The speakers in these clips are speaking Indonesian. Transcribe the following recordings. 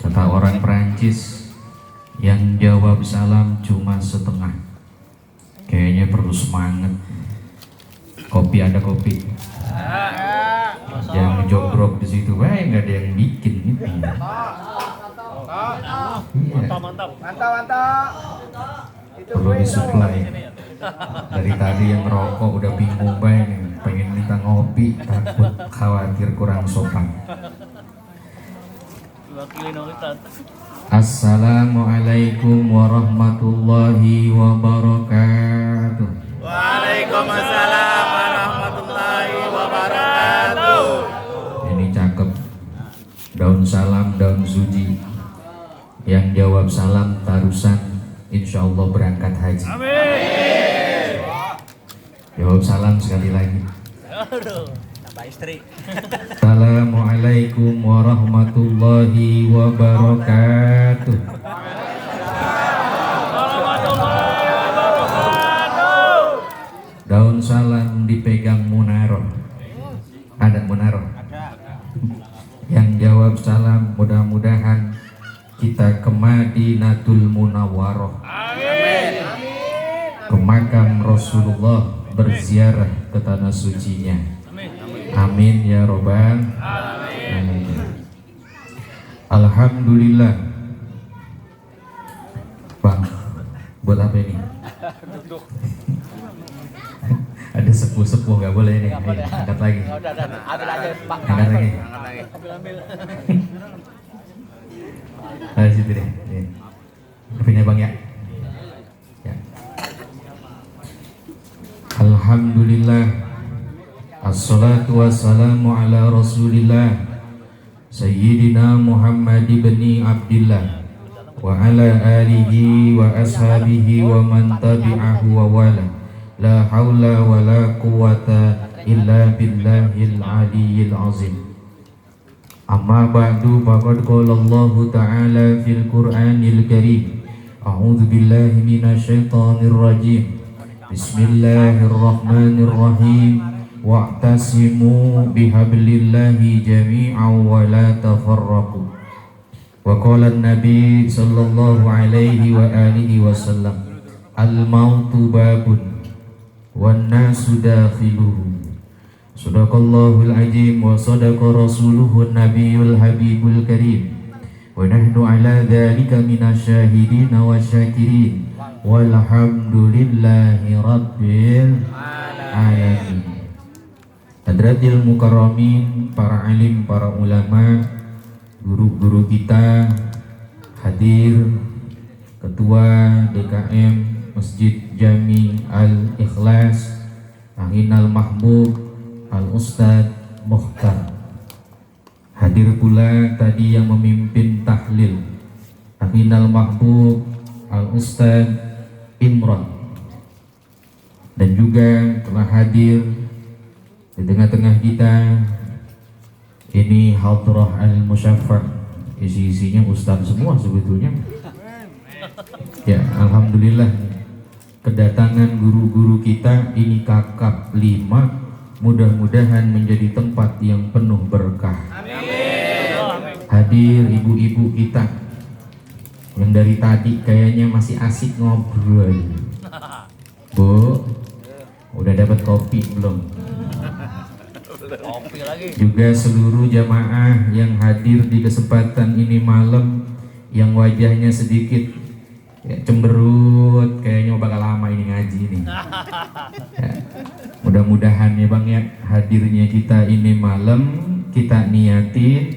Kata orang Perancis, yang jawab salam cuma setengah. Kayaknya perlu semangat. Kopi ada kopi. Jangan jogrok di situ, nggak ada yang bikin gitu. Mantap. Perlu disuplai. Dari tadi yang ngerokok udah bingung pengen minta ngopi, takut khawatir kurang sopan. Assalamualaikum warahmatullahi wabarakatuh. Waalaikumsalam warahmatullahi wabarakatuh. Ini cakep. Daun salam, daun suji. Yang jawab salam tarusan, insya Allah berangkat haji. Amin. Jawab salam sekali lagi. Tambah istri. Assalamualaikum warahmatullahi wabarakatuh. Daun salam dipegang Munaroh. Ada Munaroh? Yang jawab salam mudah-mudahan kita ke Madinatul Munawwaroh. Amin. Ke makam Rasulullah, berziarah ke tanah sucinya. Amin ya robbal alamin. Alhamdulillah. Bang, buat apa ini? Ada sepuh-sepuh, nggak boleh ini. Angkat lagi. Angkat lagi. Situ deh. Kopinya bang ya. Alhamdulillah. Assalatu wassalamu ala rasulillah Sayyidina Muhammad ibn Abdillah wa ala alihi wa ashabihi wa man tabi'ahu wa wala. La hawla wa la quwata illa billahil aliyyil azim. Amma ba'du, faqad qala Allah ta'ala fil Qur'anil Karim. A'udzu billahi minasyaitonir rajim. Bismillahirrahmanirrahim. Wa'tasimu bihablillahi jami'an wa la tafarraqu. Wa qala an-nabi sallallahu alaihi wa alihi wasallam, al-mautu babun wan nasu dakhiluhu. Sadaqallahul azim wa sadaqa rasuluhun nabiyul habibul karim. Wa nahnu ala dzalika minasyahidin wa syakirin. Walhamdulillahi rabbil alamin. Hadratil mukarramin, para alim, para ulama, guru-guru kita, hadir Ketua DKM Masjid Jami Al-Ikhlas Ahinal Mahbub Al-Ustadz Mukhtar. Hadir pula tadi yang memimpin tahlil Ahinal Mahbub Al-Ustadz Imran. Dan juga telah hadir di tengah-tengah kita ini Hadrah Al-Musyaffar. Isi-isinya ustaz semua sebetulnya. Ya, alhamdulillah kedatangan guru-guru kita ini kakap 5, mudah-mudahan menjadi tempat yang penuh berkah. Hadir ibu-ibu kita yang dari tadi kayaknya masih asik ngobrol. Bu, udah dapat kopi belum? Juga seluruh jamaah yang hadir di kesempatan ini malam, yang wajahnya sedikit cemberut, kayaknya bakal lama ini ngaji nih. Ya, mudah-mudahan ya bang ya, hadirnya kita ini malam kita niatin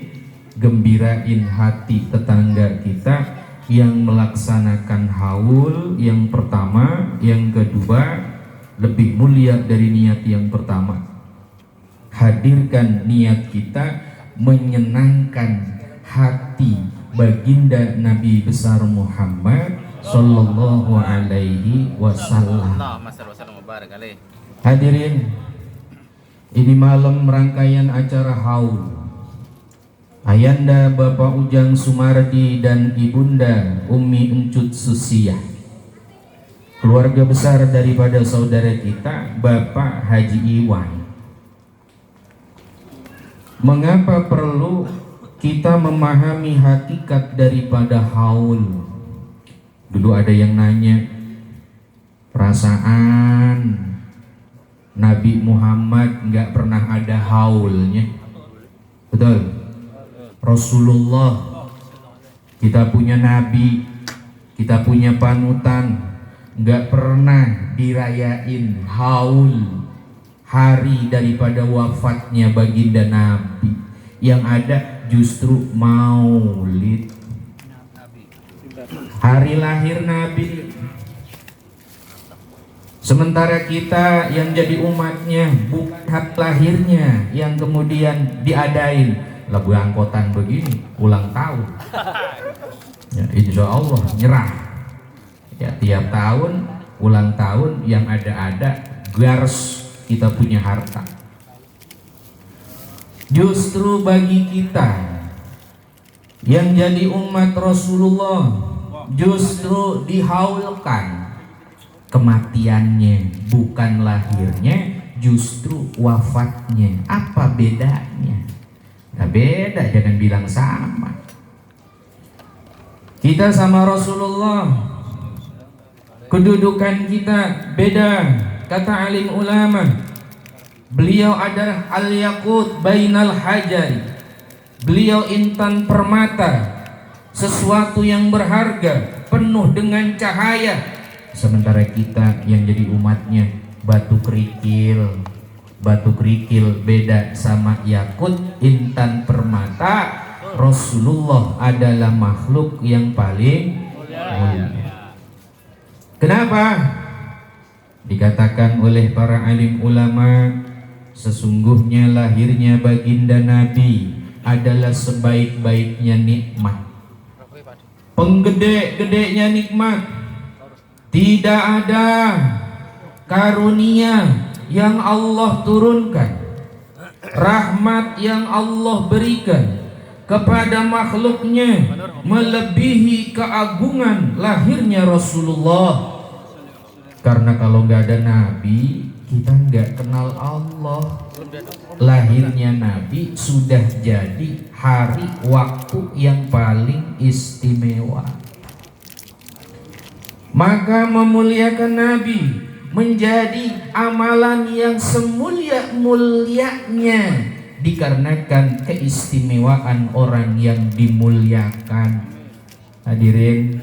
gembirain hati tetangga kita yang melaksanakan haul yang pertama, yang kedua lebih mulia dari niat yang pertama. Hadirkan niat kita menyenangkan hati baginda Nabi besar Muhammad sallallahu alaihi wasallam. Hadirin, ini malam rangkaian acara haul Ayanda Bapak Ujang Sumardi dan Ibunda Umi Encut Susiah, keluarga besar daripada saudara kita Bapak Haji Iwan. Mengapa perlu kita memahami hakikat daripada haul. Dulu ada yang nanya, perasaan Nabi Muhammad nggak pernah ada haulnya. Betul? Rasulullah, kita punya Nabi, kita punya panutan, nggak pernah dirayain haul hari daripada wafatnya baginda Nabi. Yang ada justru maulid, hari lahir Nabi. Sementara kita yang jadi umatnya bukan hari lahirnya yang kemudian diadain. Lagu angkotan begini, ulang tahun. Ya, insya Allah nyerah. Ya, tiap tahun ulang tahun yang ada gars kita punya harta. Justru bagi kita yang jadi umat Rasulullah justru dihaulkan kematiannya, bukan lahirnya, justru wafatnya. Apa bedanya? Nah, beda, jangan bilang sama. Kita sama Rasulullah, kedudukan kita beda. Kata alim ulama, beliau adalah al-yaqut bainal hajari. Beliau intan permata, sesuatu yang berharga, penuh dengan cahaya. Sementara kita yang jadi umatnya batu kerikil. Batu kerikil beda sama yakut, intan permata. Rasulullah adalah makhluk yang paling mulia. Kenapa? Dikatakan oleh para alim ulama, sesungguhnya lahirnya baginda Nabi adalah sebaik-baiknya nikmat, penggede-gedenya nikmat. Tidak ada karunia yang Allah turunkan, rahmat yang Allah berikan kepada makhluknya melebihi keagungan lahirnya Rasulullah. Karena kalau nggak ada Nabi, kita nggak kenal Allah. Lahirnya Nabi sudah jadi hari waktu yang paling istimewa. Maka memuliakan Nabi menjadi amalan yang semulia-mulianya, dikarenakan keistimewaan orang yang dimuliakan. Hadirin,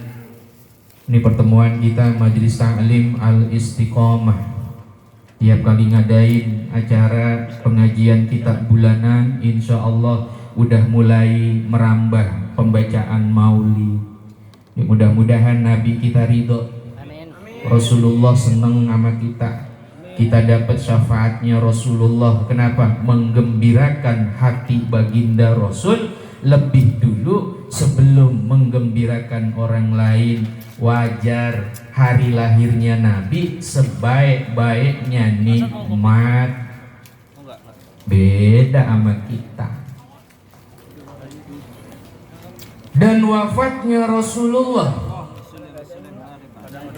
ini pertemuan kita Majelis Ta'lim Al-Istiqomah. Tiap kali ngadain acara pengajian kitab bulanan, insya Allah udah mulai merambah pembacaan maulid. Mudah-mudahan Nabi kita ridho, Rasulullah seneng sama kita, kita dapat syafaatnya Rasulullah. Kenapa? Menggembirakan hati baginda Rasul lebih dulu sebelum menggembirakan orang lain. Wajar hari lahirnya Nabi sebaik-baiknya nikmat, beda sama kita. Dan wafatnya Rasulullah,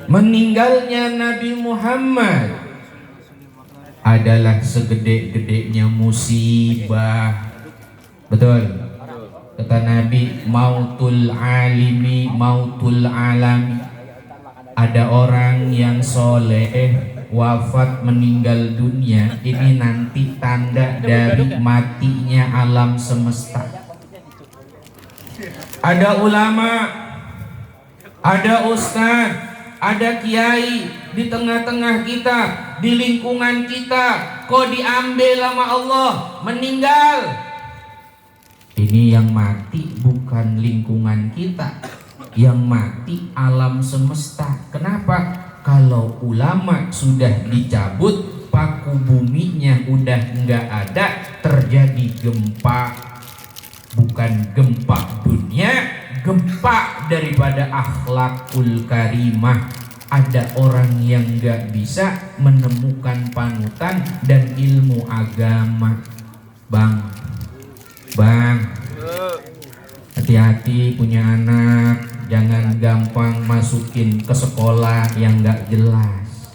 meninggalnya Nabi Muhammad adalah segede-gedenya musibah. Betul? Kata Nabi, mautul alimi mautul alami. Ada orang yang soleh wafat meninggal dunia, ini nanti tanda dari matinya alam semesta. Ada ulama, ada ustadz, ada kiai di tengah-tengah kita, di lingkungan kita, kok diambil sama Allah, meninggal. Ini yang mati bukan lingkungan kita, yang mati alam semesta. Kenapa? Kalau ulama sudah dicabut, paku buminya udah nggak ada, terjadi gempa. Bukan gempa dunia, gempa daripada akhlakul karimah. Ada orang yang gak bisa menemukan panutan dan ilmu agama. Bang, hati-hati punya anak, jangan gampang masukin ke sekolah yang gak jelas.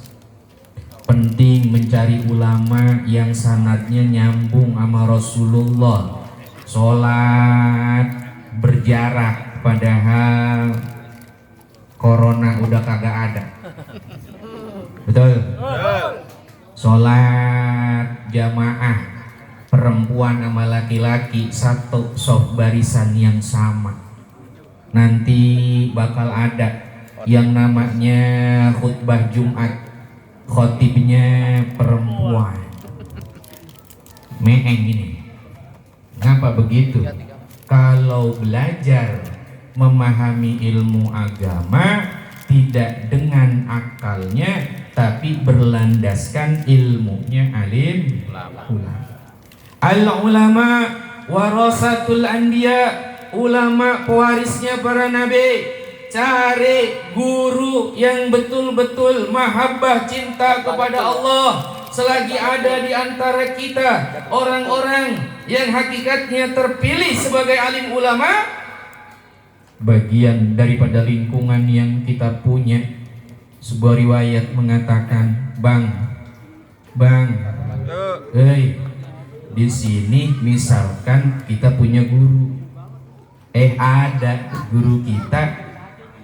Penting mencari ulama yang sanadnya nyambung sama Rasulullah. sholat berjarak padahal corona udah kagak ada. Betul? Sholat jamaah perempuan sama laki-laki satu soft barisan yang sama. Nanti bakal ada yang namanya khutbah Jumat, khotibnya perempuan. Meeng ini. Ngapa begitu? Kalau belajar memahami ilmu agama tidak dengan akalnya, tapi berlandaskan ilmunya alim ulama. Al-ulama warasatul anbiya, ulama pewarisnya para nabi. Cari guru yang betul-betul mahabbah cinta kepada Allah. Selagi ada di antara kita orang-orang yang hakikatnya terpilih sebagai alim ulama, bagian daripada lingkungan yang kita punya. Sebuah riwayat mengatakan, bang, di sini misalkan kita punya guru, ada guru kita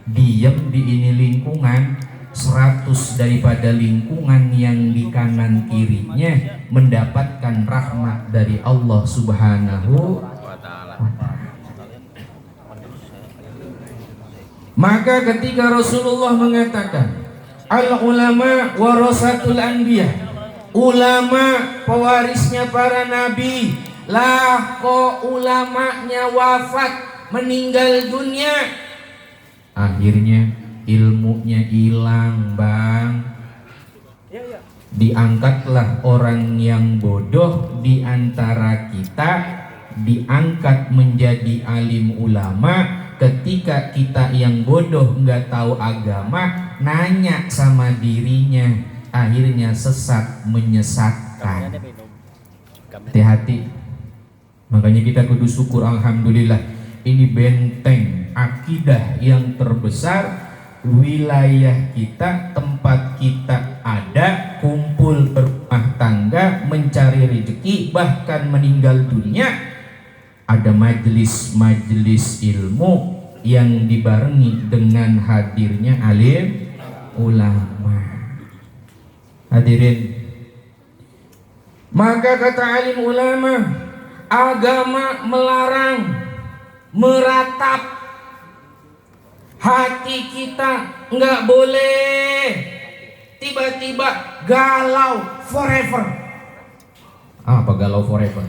diem di ini lingkungan, 100 daripada lingkungan yang di kanan kirinya mendapatkan rahmat dari Allah Subhanahu wa ta'ala. Maka ketika Rasulullah mengatakan al-ulama warasatul anbiya, ulama pewarisnya para nabi, lah kok ulamanya wafat meninggal dunia, akhirnya ilmunya hilang, bang. Diangkatlah orang yang bodoh di antara kita, diangkat menjadi alim ulama. Ketika kita yang bodoh nggak tahu agama, nanya sama dirinya, akhirnya sesat menyesatkan. Hati-hati. Makanya kita kudu syukur, alhamdulillah, ini benteng akidah yang terbesar. Wilayah kita, tempat kita ada, kumpul berumah tangga, mencari rezeki, bahkan meninggal dunia, ada majelis-majelis ilmu yang dibarengi dengan hadirnya alim ulama. Hadirin, maka kata alim ulama, agama melarang meratap. Hati kita nggak boleh tiba-tiba galau forever. Apa galau forever?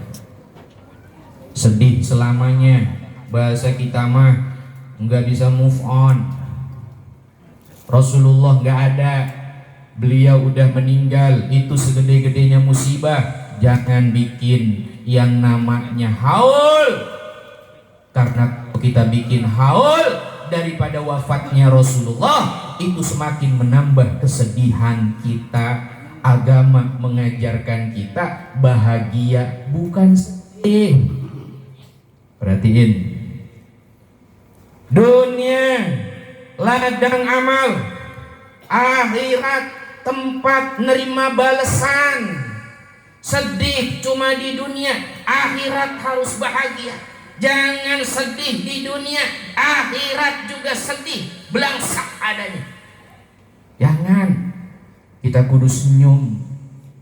Sedih selamanya. Bahasa kita mah nggak bisa move on. Rasulullah nggak ada, beliau udah meninggal, itu segede-gedenya musibah. Jangan bikin yang namanya haul, karena kita bikin haul daripada wafatnya Rasulullah, itu semakin menambah kesedihan kita. Agama mengajarkan kita bahagia, bukan sedih. Perhatiin, dunia ladang amal, akhirat tempat nerima balasan. Sedih cuma di dunia, akhirat harus bahagia. Jangan sedih di dunia, akhirat juga sedih, belangsak adanya. Jangan. Kita kudu senyum.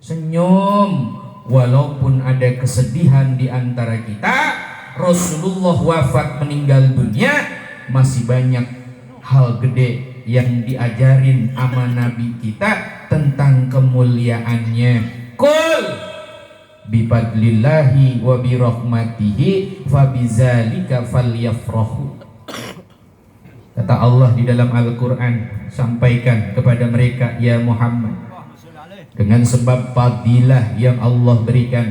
Senyum walaupun ada kesedihan di antara kita. Rasulullah wafat meninggal dunia, masih banyak hal gede yang diajarin sama Nabi kita tentang kemuliaannya. Qul bifadlillahi wa birahmatihi fabizalika falyafrahu. Kata Allah di dalam Al-Quran, sampaikan kepada mereka, ya Muhammad, dengan sebab fadilah yang Allah berikan,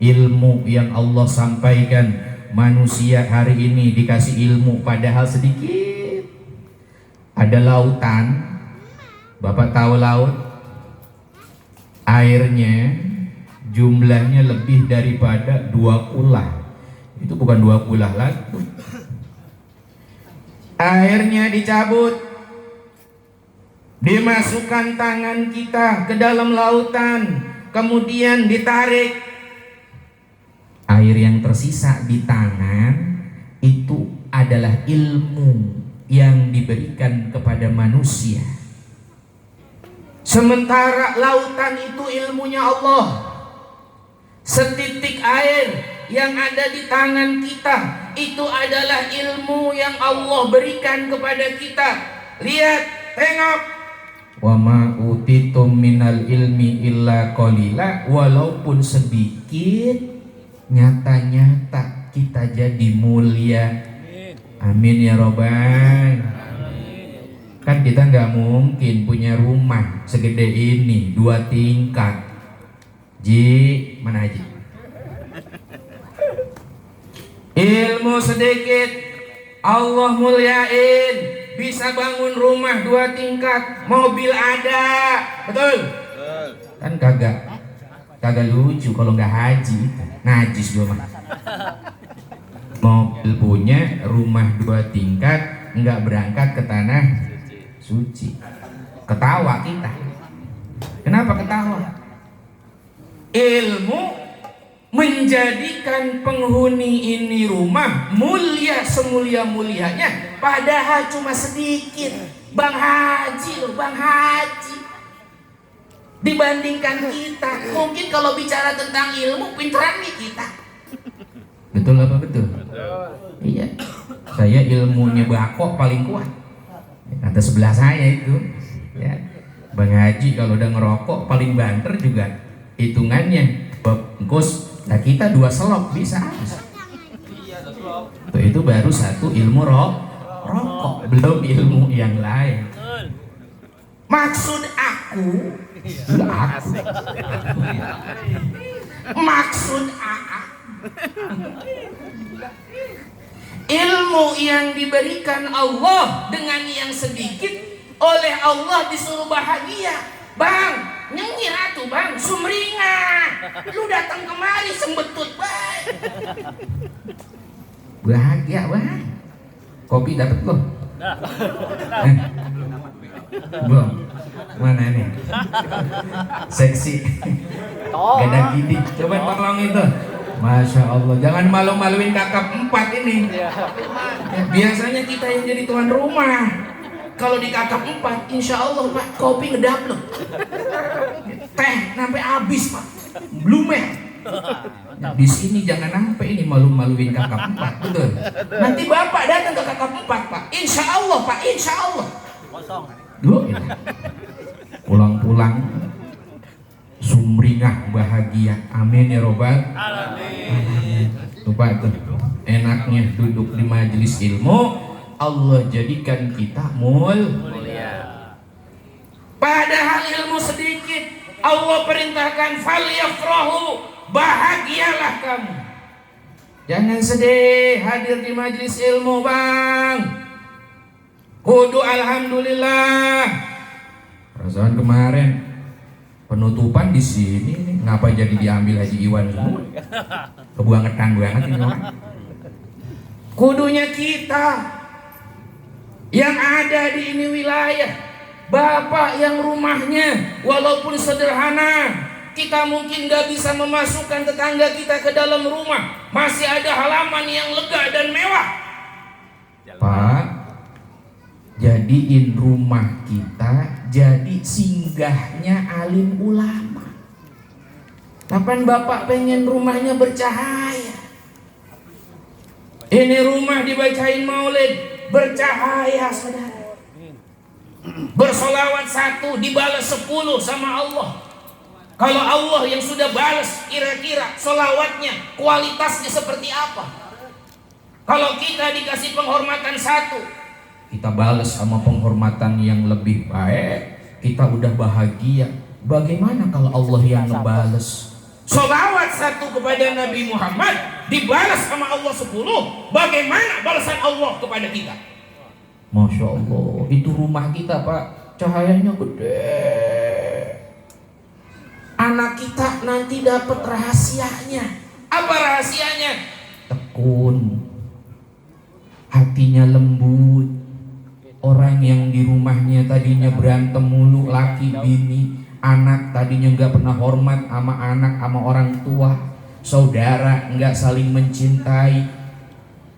ilmu yang Allah sampaikan, manusia hari ini dikasih ilmu padahal sedikit. Ada lautan, Bapak tahu laut, airnya jumlahnya lebih daripada 2 kulah. Itu bukan 2 kulah lagi. Airnya dicabut, dimasukkan tangan kita ke dalam lautan, kemudian ditarik. Air yang tersisa di tangan itu adalah ilmu yang diberikan kepada manusia. Sementara lautan itu ilmunya Allah. Setitik air yang ada di tangan kita itu adalah ilmu yang Allah berikan kepada kita. Lihat, tengok. Wa ma utitum minal ilmi illa qalila, walaupun sedikit, nyata-nyata kita jadi mulia. Amin ya robbal. Kan kita nggak mungkin punya rumah segede ini 2 tingkat. Ji, mana Haji? Ilmu sedikit Allah muliain, bisa bangun rumah 2 tingkat, mobil ada, betul? Kan kagak lucu kalau nggak haji, najis gua mah. Mobil punya, rumah 2 tingkat, nggak berangkat ke tanah suci. Ketawa kita. Kenapa ketawa? Ilmu menjadikan penghuni ini rumah mulia semulia-mulianya, padahal cuma sedikit. Bang Haji loh, Bang Haji. Dibandingkan kita, mungkin kalau bicara tentang ilmu, pinteran nih kita. Betul apa betul? Iya. Saya ilmunya Bako paling kuat. Kata sebelah saya itu. Ya. Bang Haji kalau udah ngerokok paling banter juga hitungannya. Bungkus. Nah kita 2 selop bisa habis. Itu baru 1 ilmu rokok, belum ilmu yang lain. Maksud aku, maksud ilmu yang diberikan Allah dengan yang sedikit, oleh Allah disuruh bahagia. Bang, nyengir atuh bang, sumringah. Lu datang kemari sembetut bang. Bahagia bang. Kopi dapat belum? Belum. Mana nih? Seksi. Gada gini. Coba tolong itu. Masya Allah. Jangan malu-maluin kakak 4 ini. Biasanya kita yang jadi tuan rumah. Kalau di kakak 4, insya Allah Pak, kopi ngedap loh. Teh sampai habis Pak, belum ya. Di sini jangan sampai ini malu-maluin kakak 4, betul. Nanti Bapak datang ke kakak 4 Pak, insya Allah Pak, insya Allah. Duh, ya. Pulang-pulang sumringah bahagia, amin ya robbal alamin. Tuh Pak, tuh enaknya duduk di majelis ilmu. Allah jadikan kita mulia. Padahal ilmu sedikit, Allah perintahkan falyafrahu, bahagialah kamu. Jangan sedih hadir di majelis ilmu bang. Kudu alhamdulillah. Perasaan kemarin penutupan di sini nih, ngapa jadi diambil Haji Iwan semua? Kebangetan banget ini orang. Kudunya kita yang ada di ini wilayah, bapak yang rumahnya walaupun sederhana, kita mungkin gak bisa memasukkan tetangga kita ke dalam rumah, masih ada halaman yang lega dan mewah. Pak, jadiin rumah kita jadi singgahnya alim ulama. Kapan bapak pengen rumahnya bercahaya? Ini rumah dibacain maulid, bercahaya saudara. Bersolawat 1 dibalas 10 sama Allah. Kalau Allah yang sudah balas, kira-kira solawatnya kualitasnya seperti apa? Kalau kita dikasih penghormatan 1, kita balas sama penghormatan yang lebih baik, kita udah bahagia. Bagaimana kalau Allah yang ngebales? Solawat 1 kepada Nabi Muhammad dibalas sama Allah 10. Bagaimana balasan Allah kepada kita? Masya Allah, itu rumah kita Pak, cahayanya gede. Anak kita nanti dapat rahasianya. Apa rahasianya? Tekun, hatinya lembut. Orang yang di rumahnya tadinya berantem mulu, laki bini, anak tadinya nggak pernah hormat sama anak sama orang tua, saudara nggak saling mencintai,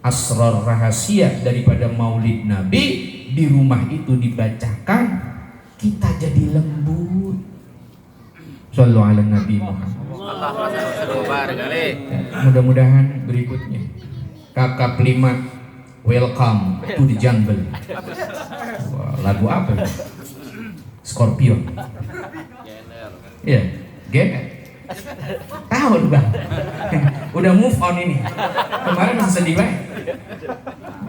asrar rahasia daripada maulid Nabi di rumah itu dibacakan, kita jadi lembut. Shallu ala Nabi Muhammad. Mudah-mudahan berikutnya kakak 5 welcome to the jungle. Wah, lagu apa ya? Scorpion. Iya, GR. Tahu lu bang. Udah move on ini. Kemarin masih sedih banget.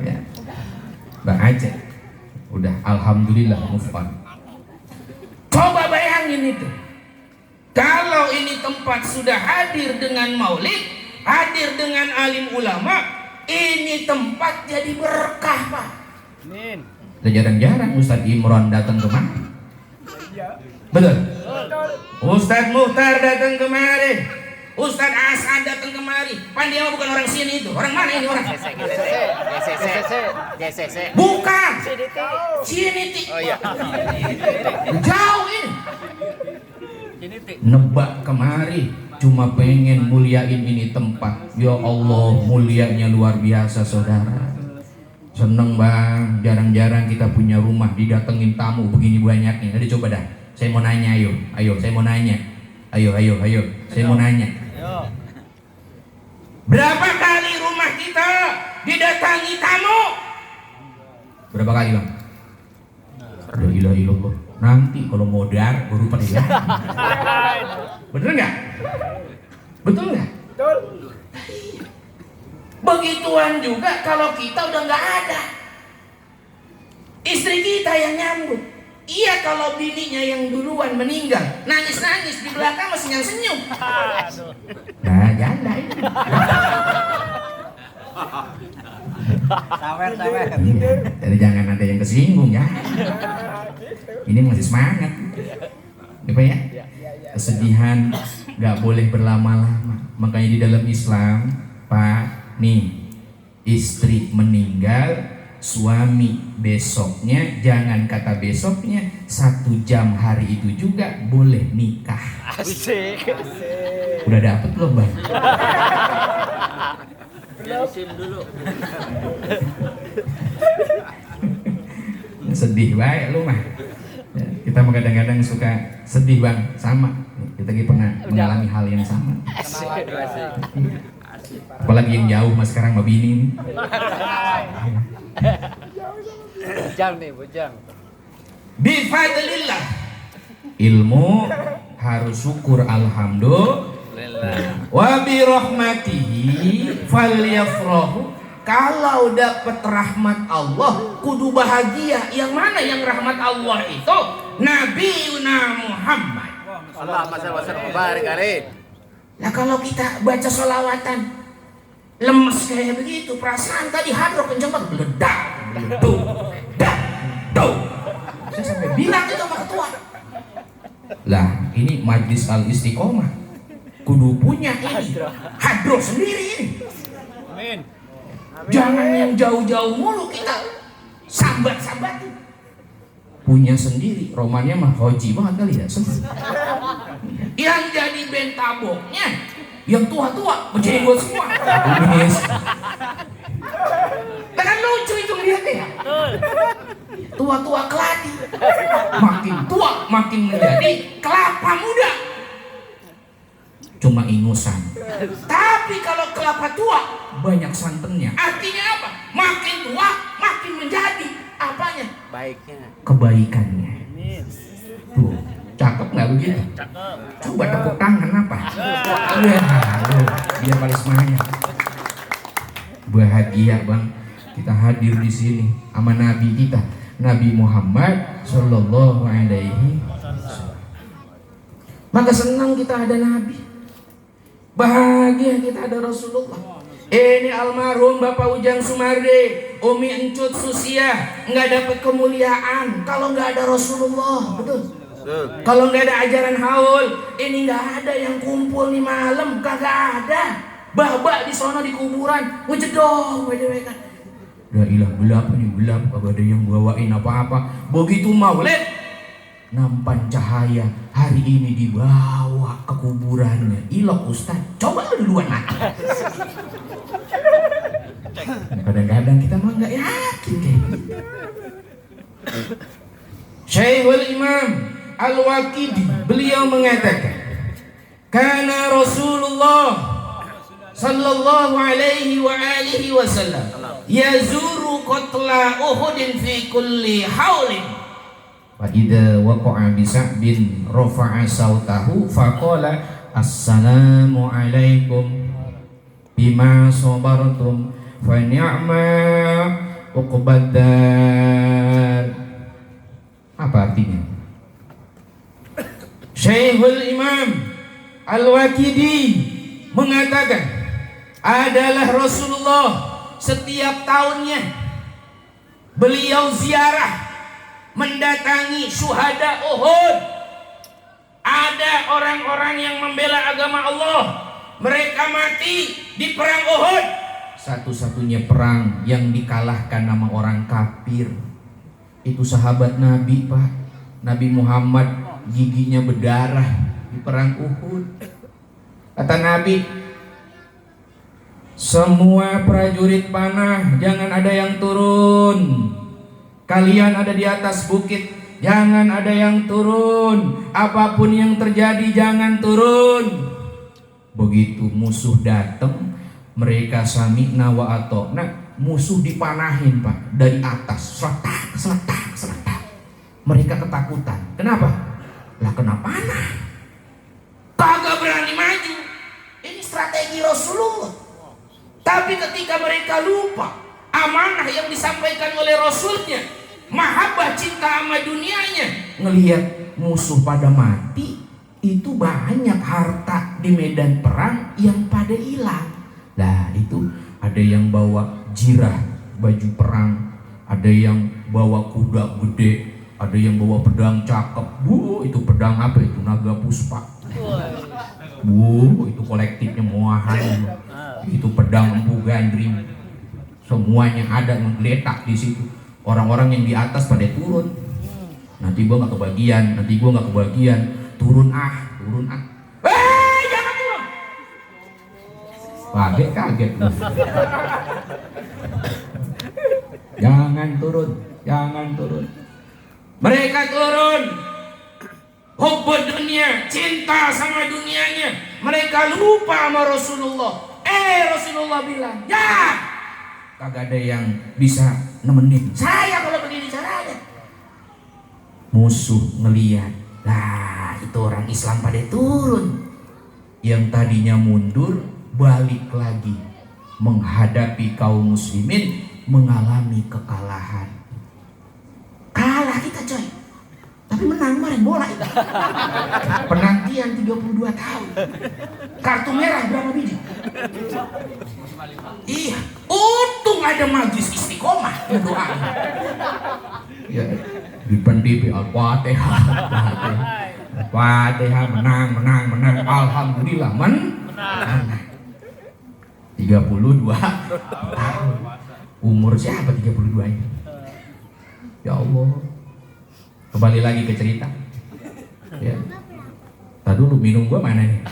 Ya. Bang Aceh. Udah alhamdulillah move on. Coba bayangin itu. Kalau ini tempat sudah hadir dengan maulid, hadir dengan alim ulama, ini tempat jadi berkah, Pak. Amin. Jarang-jarang Ustadz Imron datang kemari. Betul? Ustadz Muhtar datang kemari, Ustadz As'ad datang kemari. Pandia bukan orang sini itu. Orang mana ini orang? GCC. Bukan. Ciniti. Oh iya. Jauh ini. Nebak kemari cuma pengen muliain ini tempat. Ya Allah, mulianya luar biasa saudara. Seneng bang, jarang-jarang kita punya rumah didatengin tamu begini banyaknya. Jadi coba dah, saya mau nanya, ayo, saya mau nanya. Ayo, saya mau nanya. Berapa kali rumah kita didatangi tamu? Berapa kali bang? La ilaha illallah. Nanti kalau modar baru pada ya. Bener nggak? Betul nggak? Betul. Begituan juga kalau kita udah nggak ada, istri kita yang nyambut. Iya kalau bininya yang duluan meninggal, nangis-nangis di belakang masih senyum. Nah janda ini. Tawer. Jadi jangan ada yang kesinggung ya. Ini masih semangat. Apa ya? Kesedihan nggak boleh berlama-lama. Makanya di dalam Islam, Pak, nih istri meninggal, suami besoknya, jangan kata besoknya, 1 jam hari itu juga boleh nikah. Asik. Udah dapet belum bang? Jelasin dulu. Sedih baik lu mah. Ya, kita mah kadang-kadang suka sedih bang, sama. Kita pernah mengalami hal yang sama. Apalagi yang jauh mas sekarang sama bini nih. Bujang. Bifadlillah. Ilmu harus syukur alhamdulillah. Wa bi rahmatihi falyafrahu. Kalau dapat rahmat Allah kudu bahagia. Yang mana yang rahmat Allah itu? Nabiuna Muhammad. Allahumma shalli wa sallim wa barik alaihi. Nah kalau kita baca sholawatan lemes kayak begitu, perasaan tadi hadroh kenceng banget, meledak, saya sampai bilang itu sama ketua. Lah ini majlis al istiqomah, kudu punya ini hadroh sendiri ini. Amin. Jangan yang jauh-jauh mulu kita sambat-sambat. Punya sendiri, romannya mah hoji banget kali ya. Yang jadi bentaboknya, yang tua-tua menjadi gua semua. Kan lucu itu ngeliatnya ya. Tua-tua keladi, makin tua makin menjadi kelapa muda. Cuma ingusan. Tapi kalau kelapa tua banyak santannya. Artinya apa? Makin tua makin menjadi apanya? Baiknya. Kebaikannya. Tuh, cakep nggak begitu? Cakep. Coba tepuk tangan apa? Iya, biar pada semangat. Bahagia bang, kita hadir di sini sama Nabi kita, Nabi Muhammad Sallallahu Alaihi Wasallam. Maka senang kita ada Nabi, bahagia kita ada Rasulullah. Ini almarhum Bapak Ujang Sumarde, Umi Encut Susia nggak dapat kemuliaan kalau nggak ada Rasulullah, betul? Kalau nggak ada ajaran haul, ini nggak ada yang kumpul nih malam, kagak ada. Babak di sono di kuburan, ngejedong, kan. Udah ilah gelap nih, gelap, kagak ada yang bawain apa-apa. Begitu maulid, nampan cahaya hari ini di bawah ke kuburannya. Ilok Ustaz, coba lu duluan lah. Kadang-kadang kita mah nggak yakin kayak gitu. Syekhul Imam Al-Waqidi beliau mengatakan, karena Rasulullah sallallahu alaihi wa alihi wasallam yazuru qatla Uhudin fi kulli haulin. Wa idza waqa'a bi sa'bin rafa'a sautahu faqala assalamu alaikum bima sabartum fa ni'ma uqbadar. Apa artinya? Syekhul Imam Al-Waqidi mengatakan, adalah Rasulullah setiap tahunnya beliau ziarah mendatangi syuhada Uhud. Ada orang-orang yang membela agama Allah, mereka mati di perang Uhud. Satu-satunya perang yang dikalahkan nama orang kafir. Itu sahabat Nabi, Pak. Nabi Muhammad giginya berdarah di perang Uhud. Kata Nabi, semua prajurit panah jangan ada yang turun. Kalian ada di atas bukit, jangan ada yang turun. Apapun yang terjadi jangan turun. Begitu musuh datang, mereka sami'na wa ata'na, musuh dipanahin, Pak, dari atas, seletak, seletak, seletak. Mereka ketakutan. Kenapa? Lah kena panah, kagak berani maju. Ini strategi Rasulullah. Tapi ketika mereka lupa amanah yang disampaikan oleh Rasulnya, mahabbah cinta sama dunianya, ngelihat musuh pada mati, itu banyak harta di medan perang yang pada hilang. Nah itu ada yang bawa jirah, baju perang, ada yang bawa kuda gede, ada yang bawa pedang cakep. Itu pedang apa itu? Naga Puspa. Itu kolektifnya Muahan. Itu pedang Empu Gandring. Semuanya ada menggeletak di situ. Orang-orang yang di atas pada turun. Nanti gua nggak kebagian, nanti gua nggak kebagian. Turun ah. Jangan turun. Kaget lu. Jangan turun. Mereka turun. Hubbud dunia, cinta sama dunianya. Mereka lupa sama Rasulullah. Rasulullah bilang, ya, kagak ada yang bisa nemenin saya kalau begini caranya. Musuh ngelihat, lah itu orang Islam pada turun. Yang tadinya mundur balik lagi menghadapi kaum muslimin, mengalami kekalahan. Kalah kita coy, tapi menang kemarin bola itu. Penantian 32 tahun. Kartu merah berapa biji? Iya, untung ada majlis istiqomah doa. Ya, dipendipi Al-Fatihah. Al-Fatihah menang. Alhamdulillah menang. 32 tahun. Umur siapa 32 ini? Ya Allah. Kembali lagi ke cerita. Ya. Tadi dulu minum gua mana nih?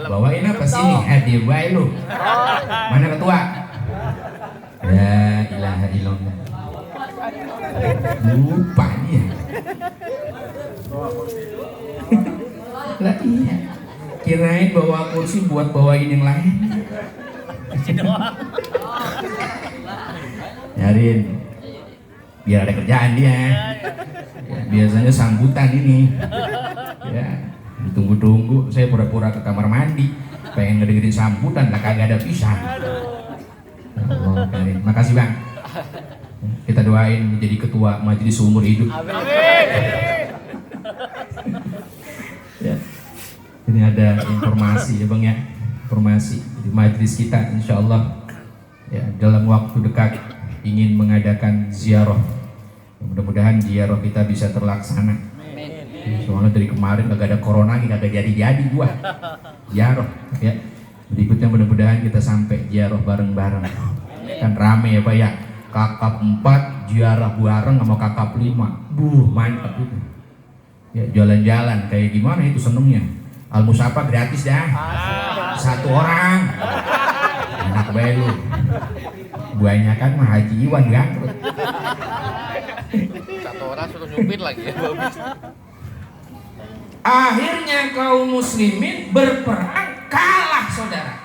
Bawain apa sini? Dia bawain lu. Mana ketua? Ya ilaha illallah. Lupa dia. Lah iya. Kirain bawa kursi buat bawain yang lain. Nyariin biar ada kerjaan dia. Ya, biasanya sambutan ini. Ya, ditunggu-tunggu. Saya pura-pura ke kamar mandi, pengen ngedengerin sambutan, lah kagak ada pisang. Allah, makasih Bang. Kita doain menjadi ketua majelis seumur hidup. Ya. Ini ada informasi ya Bang ya, informasi di majelis kita insya Allah ya dalam waktu dekat ingin mengadakan ziarah. Mudah-mudahan ziarah kita bisa terlaksana. Soalnya dari kemarin kagak ada corona, kagak jadi gua ziarah ya. Berikutnya mudah-mudahan kita sampai ziarah bareng-bareng. Kan rame ya Pak ya. Kakap 4 ziarah bareng sama kakap 5. Mantap itu. Ya jalan-jalan kayak gimana itu senengnya. Al-Musafa gratis dah. Satu orang. Enak bae lu. Buahnya kan mah Haji Iwan gangkrut. Satu orang suruh nyupir lagi ya. Akhirnya kaum muslimin berperang, kalah saudara.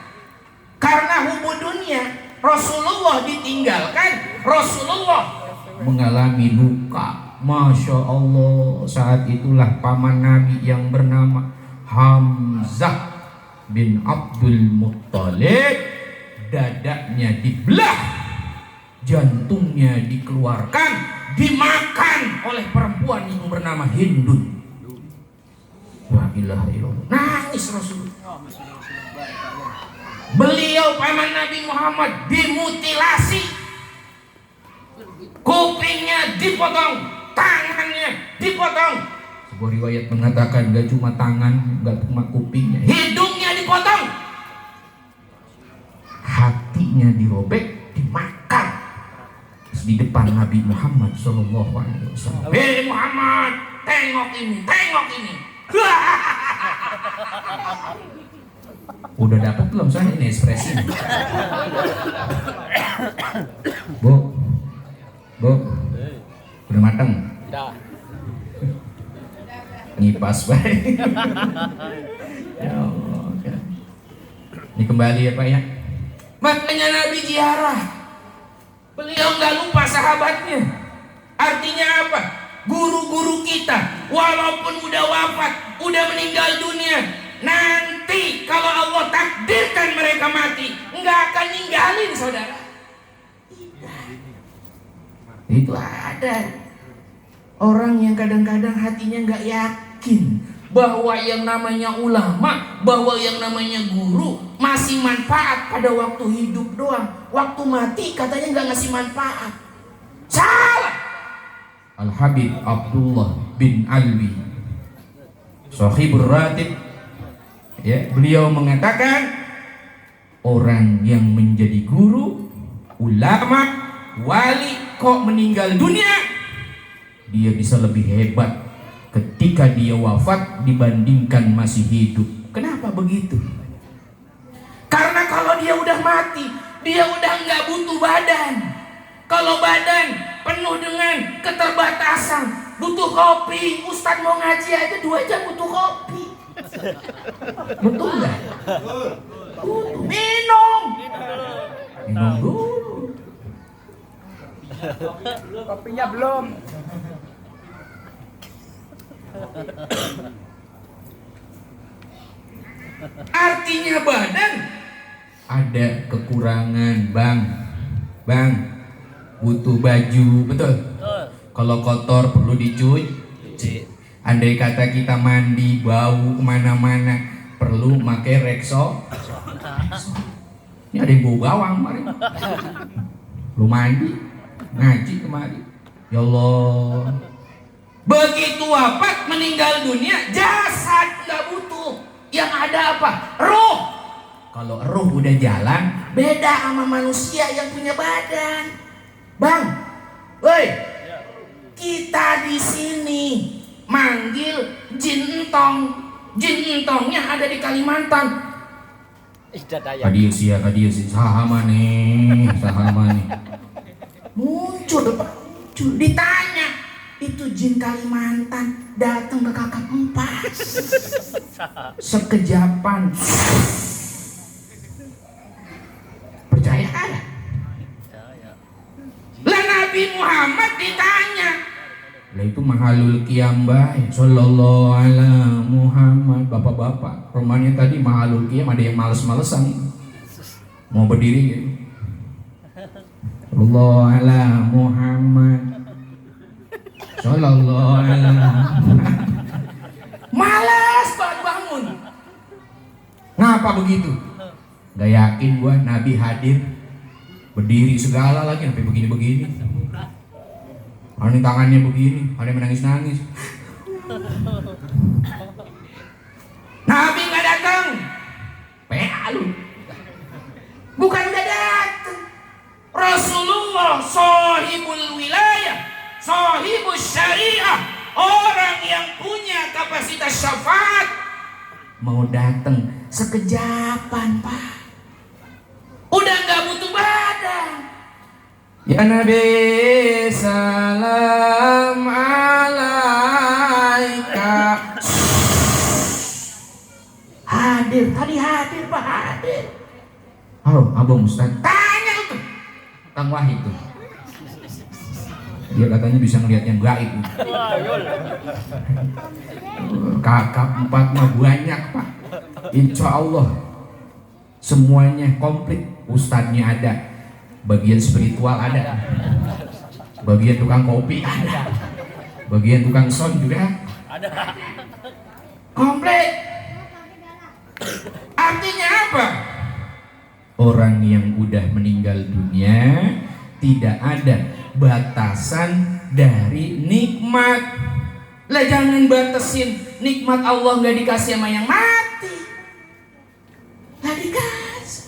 Karena hubud dunia, Rasulullah ditinggalkan, Rasulullah mengalami luka. Masya Allah, saat itulah paman Nabi yang bernama Hamzah bin Abdul Muttalib, dadanya dibelah, jantungnya dikeluarkan, dimakan oleh perempuan yang bernama Hindun. La ilaha illallah. Nangis Rasulullah. Beliau paman Nabi Muhammad dimutilasi, kupingnya dipotong, tangannya dipotong. Sebuah riwayat mengatakan gak cuma tangan, gak cuma kupingnya, hidungnya dipotong, hatinya dirobek, dimakan di depan Nabi Muhammad SAW. Hei Muhammad, tengok ini, tengok ini. Udah dapat belum saya ini ekspresi? Bu, udah mateng? Dah. Ngipas baik. Ya Allah. Ini kembali ya Pak ya. Makanya Nabi ziarah. Beliau nggak lupa sahabatnya. Artinya apa? Guru-guru kita walaupun udah wafat, udah meninggal dunia, nanti kalau Allah takdirkan mereka mati, nggak akan ninggalin saudara. Itu ada orang yang kadang-kadang hatinya nggak yakin bahwa yang namanya ulama, bahwa yang namanya guru masih manfaat pada waktu hidup doang. Waktu mati katanya nggak ngasih manfaat. Salah. Al-Habib Abdullah bin Alwi Sahibur Ratib, ya, beliau mengatakan orang yang menjadi guru, ulama, wali kok meninggal dunia, dia bisa lebih hebat ketika dia wafat dibandingkan masih hidup. Kenapa begitu? Karena kalau dia udah mati, dia udah nggak butuh badan. Kalau badan penuh dengan keterbatasan, butuh kopi. Ustadz mau ngaji aja 2 jam butuh kopi. Betul nggak? Butuh minum dulu. Kopinya belum. Artinya badan ada kekurangan, bang, butuh baju, betul. Kalau kotor perlu dicuci. Andai kata kita mandi bau kemana-mana, perlu pakai Rexo. Ini ada yang bau bawang kemarin. Lu mandi, ngaji kemarin. Ya Allah. Begitu wafat meninggal dunia, jasad nggak butuh. Yang ada apa? Ruh. Kalau ruh udah jalan, beda sama manusia yang punya badan. Bang, woi, kita di sini manggil jin entong. Jin entongnya ada di Kalimantan. Kadius ya, sahama nih. Muncul, ditanya, itu jin Kalimantan datang ke kakak 4. Sekejapan. Percaya ada? Lah Nabi Muhammad ditanya, lah itu mahalul qiyam baik sallallahu ala Muhammad. Bapak-bapak rumahnya tadi mahalul qiyam, ada yang males-malesan mau berdiri gitu. Sallallahu ala Muhammad, sallallahu ala Muhammad. Malas banget bangun. Ngapa begitu? Gak yakin gua Nabi hadir, berdiri segala lagi sampai begini-begini. Ada yang tangannya begini, ada yang menangis-nangis. Nabi nggak datang, PA lu. Bukan nggak datang. Rasulullah sahibul wilayah, sahibul syariah, orang orang yang punya kapasitas syafaat mau datang sekejapan, Pak. Udah nggak butuh badan. Ya Nabi salam alaika. Hadir, tadi hadir, Pak, hadir. Halo, Abang Ustaz. Tanya itu Kang Wahid tuh. Dia katanya bisa ngelihat yang gaib. Kakak 4 mah banyak, Pak. Insya Allah semuanya komplit. Ustadznya ada, bagian spiritual ada, bagian tukang kopi ada, bagian tukang sound juga ada. Komplit. Artinya apa? Orang yang udah meninggal dunia tidak ada batasan dari nikmat. Lah jangan batasin nikmat Allah, nggak dikasih sama yang mati. Lah dikasih.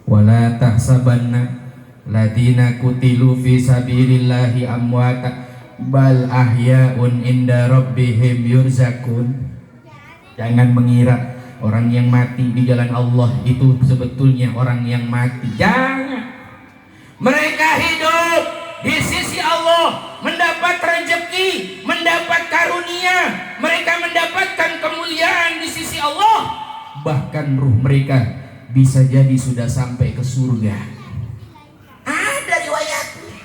Wala tahsabanna ladina kutilu fi sabilillahi amwata bal ahyaun inda rabbihim yurzakun. Jangan mengira orang yang mati di jalan Allah itu sebetulnya orang yang mati. Jangan. Mereka hidup di sisi Allah, mendapat rezeki, mendapat karunia, mereka mendapatkan kemuliaan di sisi Allah. Bahkan ruh mereka bisa jadi sudah sampai ke surga. Ada riwayatnya.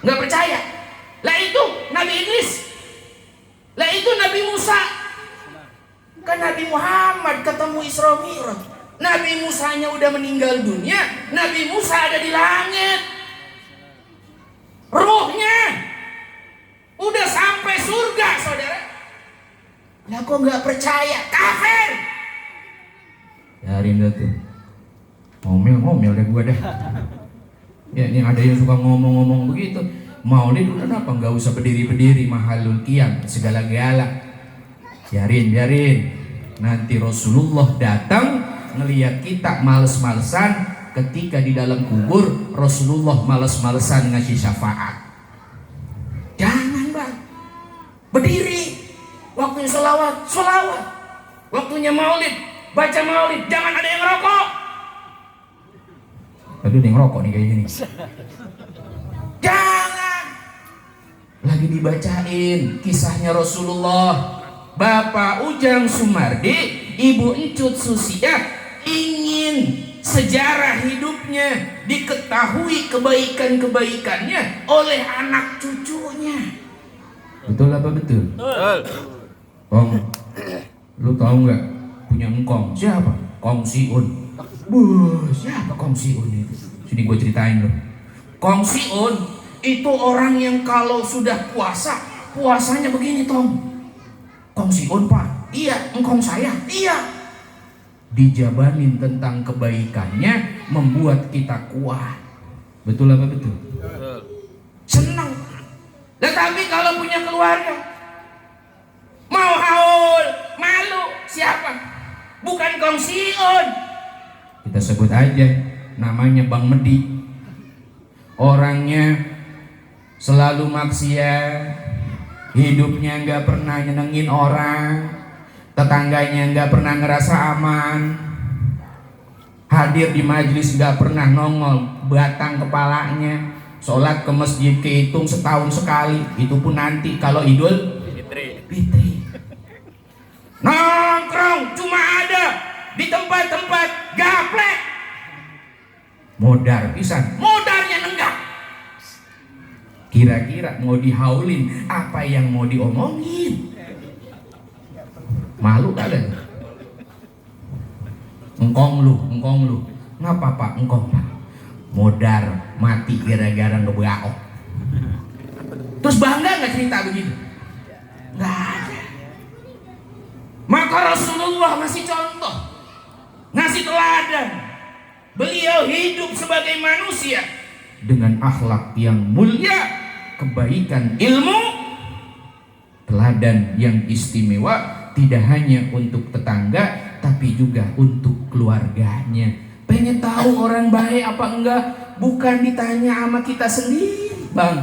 Nggak percaya? Lah itu Nabi Idris, lah itu Nabi Musa. Kan Nabi Muhammad ketemu Isra Mi'raj. Nabi Musanya udah meninggal dunia, Nabi Musa ada di langit. Ruhnya udah sampai surga, saudara. Lah kok nggak percaya? Kafir. Biarin dah tuh. Ngomel deh gua dah. Ya ini ada yang suka ngomong-ngomong begitu. Maulid udah apa? Nggak usah berdiri-berdiri mahalul qiyam segala-gala. Biarin. Nanti Rasulullah datang ngelihat kita males-malesan, ketika di dalam kubur Rasulullah males-malesan ngasih syafaat. Jangan, Bang. Berdiri. Waktunya sholawat. Waktunya maulid, baca maulid. Jangan ada yang ngerokok. Tadi ada yang ngerokok nih kayaknya nih. Jangan. Lagi dibacain kisahnya Rasulullah. Bapak Ujang Sumardi, Ibu Encut Susia ingin sejarah hidupnya diketahui kebaikan-kebaikannya oleh anak cucunya. Betul apa betul? Betul. Kong, lu tahu nggak punya engkong siapa? Kong Siun. Siapa Kong Siun itu? Sini gue ceritain lo. Kong Siun itu orang yang kalau sudah puasa, puasanya begini, Tom. Kong Siun, Pak. Iya, engkong saya. Iya. Dijabanin tentang kebaikannya membuat kita kuat. Betul apa betul? Betul. Senang. Tetapi kalau punya keluarga mau haul, malu, siapa? Bukan Kong Siun. Kita sebut aja namanya Bang Medi. Orangnya selalu maksiat, hidupnya nggak pernah nyenengin orang, tetangganya nggak pernah ngerasa aman, hadir di majelis nggak pernah nongol batang kepalanya, sholat ke masjid kehitung setahun sekali, itu pun nanti kalau Idul Fitri. Nongkrong cuma ada di tempat-tempat gaplek, modar pisan, modarnya nenggak. Kira-kira mau dihaulin apa yang mau diomongin? Malu kalian? Engkong lu. Ngapa Pak engkong Pak? Modar mati gara-gara ngebeaok. Terus bangga nggak cerita begitu? Nggak ada. Maka Rasulullah ngasih contoh, ngasih teladan. Beliau hidup sebagai manusia dengan akhlak yang mulia, kebaikan ilmu, teladan yang istimewa, tidak hanya untuk tetangga tapi juga untuk keluarganya. Pengen tahu orang baik apa enggak? Bukan ditanya sama kita sendiri, Bang.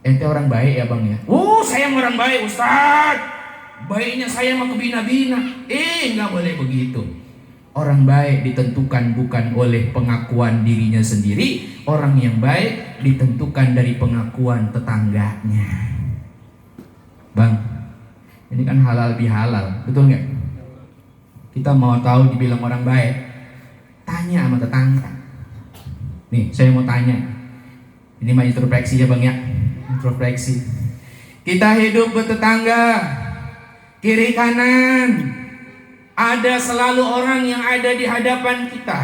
Ente orang baik ya bang ya? Saya orang baik Ustaz. Baiknya saya mah kebina-bina. Nggak boleh begitu. Orang baik ditentukan bukan oleh pengakuan dirinya sendiri. Orang yang baik ditentukan dari pengakuan tetangganya. Bang, ini kan halal bihalal, betul nggak? Kita mau tahu dibilang orang baik, tanya sama tetangga. Nih, saya mau tanya. Ini mah introspeksi ya bang ya, introspeksi. Kita hidup bertetangga, kiri kanan, ada selalu orang yang ada di hadapan kita.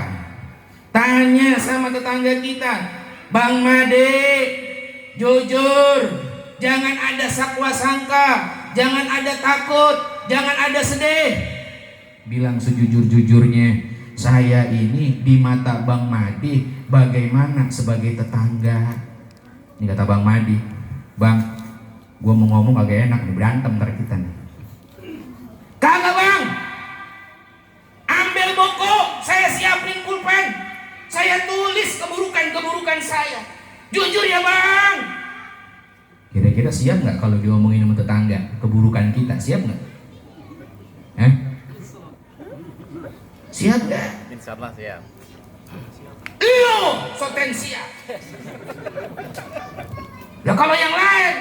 Tanya sama tetangga kita, Bang Made, jujur, jangan ada sakwa sangka, jangan ada takut, jangan ada sedih. Bilang sejujur-jujurnya, saya ini di mata Bang Made bagaimana sebagai tetangga. Ini kata Bang Made, Bang, gua mau ngomong agak enak nih, berantem ntar kita nih. Kagak bang, ambil buku, saya siapin pulpen, saya tulis keburukan-keburukan saya. Jujur ya bang. Kira-kira siap nggak kalau diomongin sama tetangga keburukan kita? Siap nggak? Siap nggak? Insyaallah siap. Iyo, soten siap. Nah kalau yang lain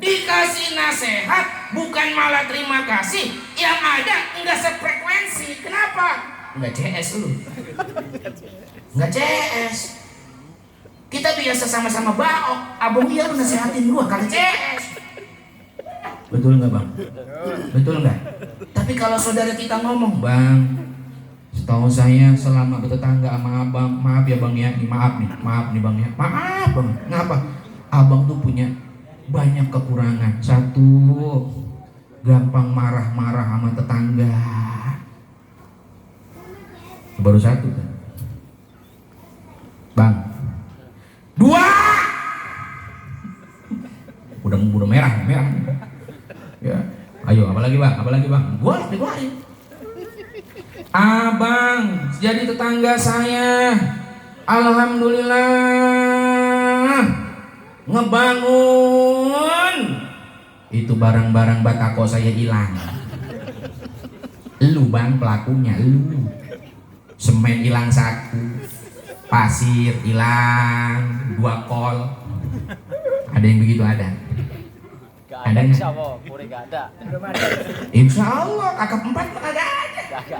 dikasih nasihat bukan malah terima kasih, yang ada nggak sefrekuensi. Kenapa? Nggak CS lu, nggak CS. Kita biasa sama-sama baok. Abang iya lu nasihatin gua kagak CS. Betul nggak bang? Betul nggak? Tapi kalau saudara kita ngomong, bang, setahu saya selama bertetangga sama abang, maaf ya bang ya, maaf nih bang ya, maaf bang. Kenapa? Abang tuh punya banyak kekurangan. Satu, gampang marah-marah sama tetangga. Baru satu kan? Bang. Dua, udah merah. Ya, ayo apalagi bang? Gua harus dikeluarin. Abang jadi tetangga saya, alhamdulillah ngebangun. Itu barang-barang batako saya hilang. Lu bang pelakunya, lu. Semen hilang satu, pasir hilang 2 kol. Ada yang begitu ada? Ada nggak? Insya Allah kakak 4 kagak ada.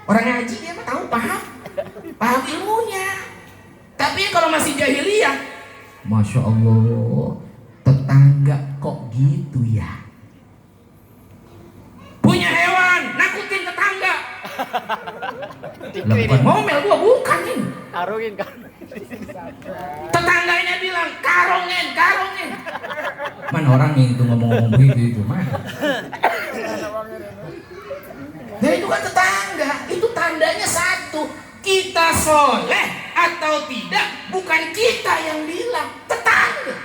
Orang ngaji dia mah tahu, paham ilmunya. Tapi kalau masih jahiliyah, masya Allah, tetangga kok gitu ya? Punya hewan, nakutin tetangga. Lah bukan ngomel gua, bukan ini. Karungin kan. Tetangganya bilang karungin. Mana orang yang itu ngomong-ngomong begitu itu mah. Nah itu kan tetangga, itu tandanya satu, kita soleh atau tidak bukan kita yang bilang, tetangga.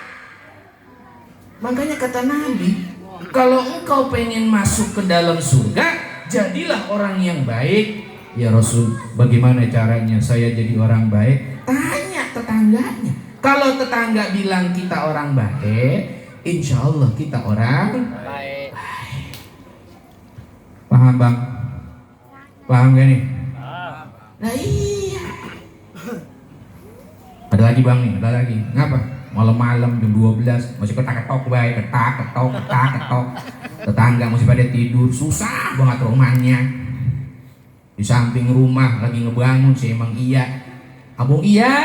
Makanya kata Nabi, kalau engkau pengen masuk ke dalam surga, jadilah orang yang baik. Ya Rasul, bagaimana caranya saya jadi orang baik? Tanya tetangganya. Kalau tetangga bilang kita orang baik, insya Allah kita orang baik. Paham bang? Paham gak nih? Nah iya. Ada lagi bang nih, ada lagi. Ngapa? Malam-malam jam 12 masih ketak-ketok baik, ketak-ketok. Tetangga masih pada tidur, susah banget rumahnya. Di samping rumah lagi ngebangun sih emang iya. Abang iya,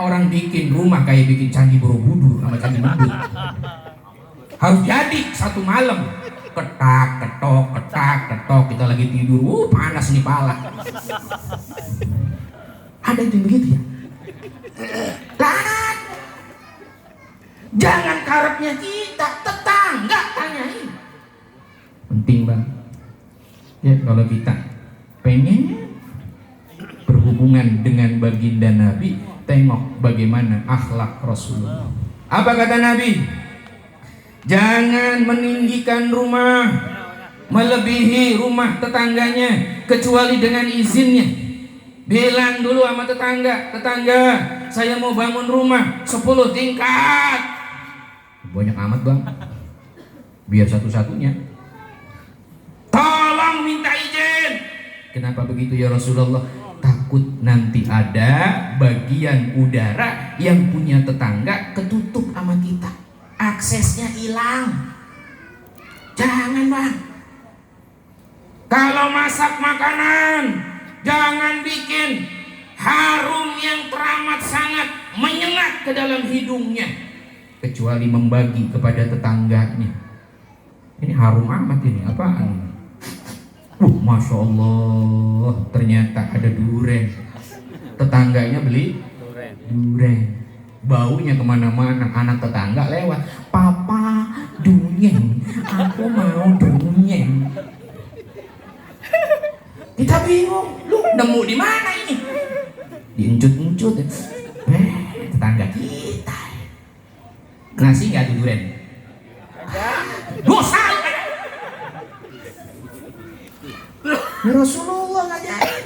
orang bikin rumah kayak bikin candi Borobudur sama candi Borobudur. Harus jadi satu malam. Ketak-ketok, kita lagi tidur, panas nih pala. Ada yang begitu ya? Lah, jangan karepnya kita, tetangga tanyain. Penting bang. Ya kalau kita pengen berhubungan dengan baginda Nabi, tengok bagaimana akhlak Rasulullah. Apa kata Nabi? Jangan meninggikan rumah melebihi rumah tetangganya kecuali dengan izinnya. Bilang dulu sama tetangga, saya mau bangun rumah 10 tingkat. banyak amat bang, biar satu-satunya. Tolong minta izin. Kenapa begitu ya Rasulullah? Takut nanti ada bagian udara yang punya tetangga ketutup sama kita, aksesnya hilang. Jangan bang. Kalau masak makanan, jangan bikin harum yang teramat sangat menyengat ke dalam hidungnya, kecuali membagi kepada tetangganya. Ini harum amat ini, apaan? Masya Allah, ternyata ada duren. Tetangganya beli duren. Baunya kemana-mana, anak tetangga lewat, papa dunyeng, aku mau dunyeng. Kita bingung, lu nemu di mana ini? Diencut-encut, tetangga kita. Ngasih nggak tuh duren? Dosa. Ya Rasulullah ngajarin.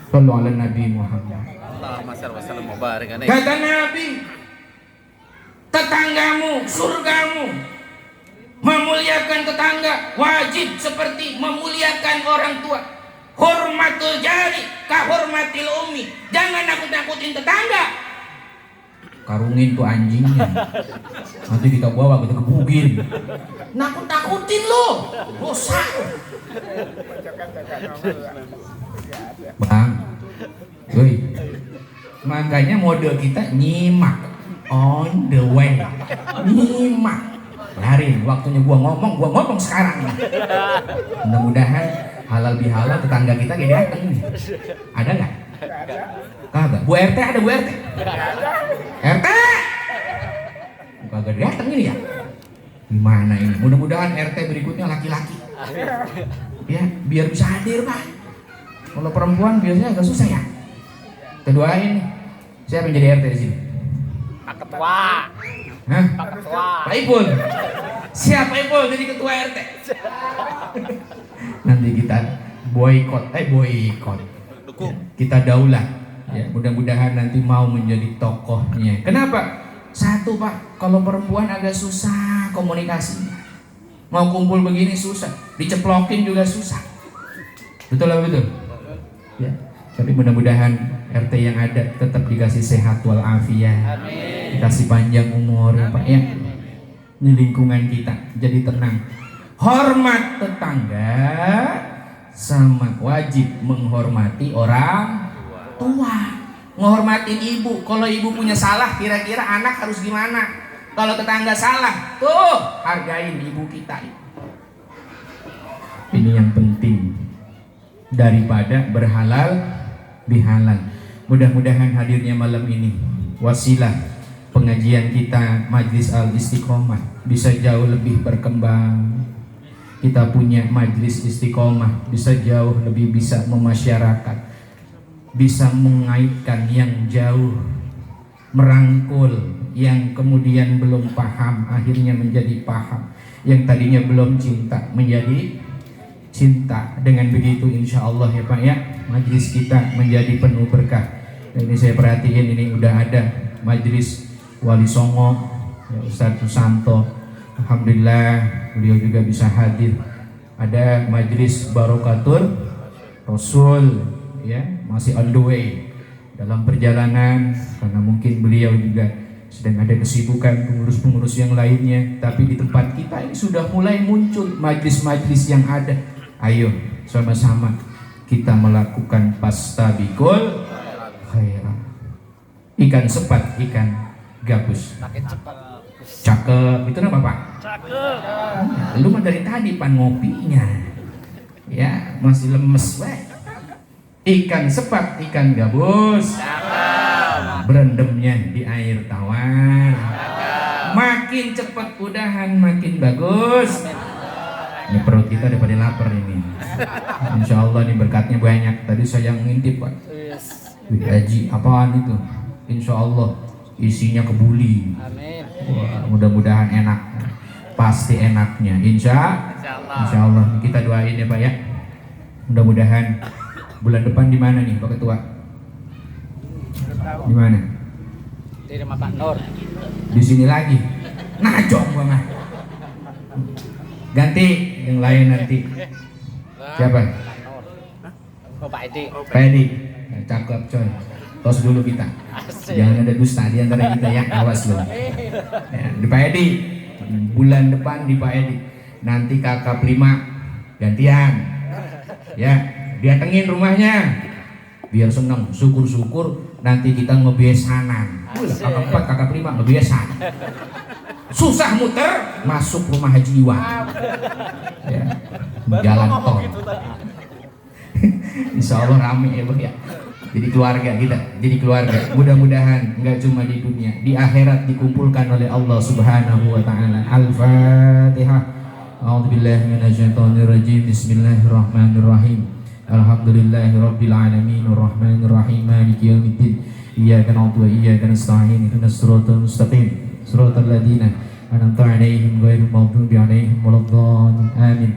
Sallallahu alaihi Nabi Muhammad. Allahumma shalli wa sallim wa barik alaihi. Kata Nabi, tetanggamu surgamu. Memuliakan tetangga wajib seperti memuliakan orang tua. Hormatul jari kahormatil ummi. Jangan nakut-nakutin tetangga. Karungin tuh anjingnya. Nanti kita bawa, kita gebugin. Nakut-nakutin lo, dosa. Bang, woi, makanya model kita nyimak on the way, nyimak. Larin, waktunya gua ngomong sekarang. Mudah-mudahan halal bihalal tetangga kita kayak dateng nih. Ada nggak? Kagak. Bu RT ada, Bu RT? RT? Kagak dateng ini ya? Gimana ini? Mudah-mudahan RT berikutnya laki-laki. Ya, biar bisa hadir Pak. Kalau perempuan biasanya agak susah ya. Kita doain. Siapa yang jadi RT di sini? Pak Ketua. Hah? Pak Ketua. Pak Ipul. Siapa Ipul jadi ketua RT? Nanti kita boykot. Dukung. Kita daulah. Ya, mudah-mudahan nanti mau menjadi tokohnya. Kenapa? Satu Pak, kalau perempuan agak susah komunikasinya. Mau kumpul begini susah, diceplokin juga susah. Betul lah betul. Ya, tapi mudah-mudahan RT yang ada tetap dikasih sehat walafiat, dikasih panjang umur ya Pak ya. Ini lingkungan kita jadi tenang. Hormat tetangga sama wajib menghormati orang tua. Menghormatin ibu. Kalau ibu punya salah, kira-kira anak harus gimana? Kalau tetangga salah, tuh hargain ibu kita. Ini yang penting daripada berhalal bihalal. Mudah-mudahan hadirnya malam ini wasilah pengajian kita Majlis Al Istiqomah bisa jauh lebih berkembang. Kita punya Majlis Istiqomah bisa jauh lebih bisa memasyarakat, bisa mengaitkan yang jauh, merangkul yang kemudian belum paham akhirnya menjadi paham, yang tadinya belum cinta menjadi cinta. Dengan begitu insya Allah ya Pak ya, majlis kita menjadi penuh berkah. Ini saya perhatiin ini udah ada majlis Wali Songo ya, Ustadz Susanto, alhamdulillah beliau juga bisa hadir. Ada majlis Barokatul Rasul ya, masih on the way dalam perjalanan karena mungkin beliau juga sedang ada kesibukan pengurus-pengurus yang lainnya. Tapi di tempat kita ini sudah mulai muncul majlis-majlis yang ada. Ayo sama-sama kita melakukan pastabikul khairan. Ikan sepat, ikan gabus. Cakep, itu nama Pak? Cakep. Lu mah dari tadi pan ngopinya ya masih lemes weh. Ikan sepat, ikan gabus, berendamnya di air tawar. Makin cepat udahan makin bagus. Ini perut kita udah pada lapar ini. Insya Allah nih berkatnya banyak. Tadi saya ngintip Pak. Wih, haji apaan itu? Insya Allah isinya kebuli. Wah, mudah-mudahan enak. Pasti enaknya. Insya Allah. Kita doain ya Pak ya. Mudah-mudahan bulan depan di mana nih Pak Ketua? Di mana? Di rumah Pak Nur. Di sini lagi. Najong gua mah. Ganti yang lain nanti. Siapa? Pak Nur. Oh, Pak Edi. Pak Edi. Nah, cakep coy. Tos dulu kita. Asik. Jangan ada dusta di antara kita ya. Awas loh. Ya, di Pak Edi. Bulan depan di Pak Edi. Nanti kakak Prima gantian. Ya, datengin rumahnya. Biar seneng, syukur-syukur nanti kita ngebiasanan. Kakak 4, kakak Prima ngebiasan. Susah muter masuk rumah Haji Iwan. Ya, jalan tol. Insya Allah rame ya Bang ya. Jadi keluarga kita, jadi keluarga. Mudah-mudahan nggak cuma di dunia, di akhirat dikumpulkan oleh Allah Subhanahu wa taala. Al-Fatihah. A'udzubillahi minasyaitonirrajim. Bismillahirrahmanirrahim. Alhamdulillahirabbil alamin arrahmanir rahim maliki yaumiddin. Iyyaka na'budu wa iyyaka nasta'in. Ihdinas siratal mustaqim. Siratal ladzina an'amta 'alaihim ghairil maghdubi 'alaihim waladdallin. Amin.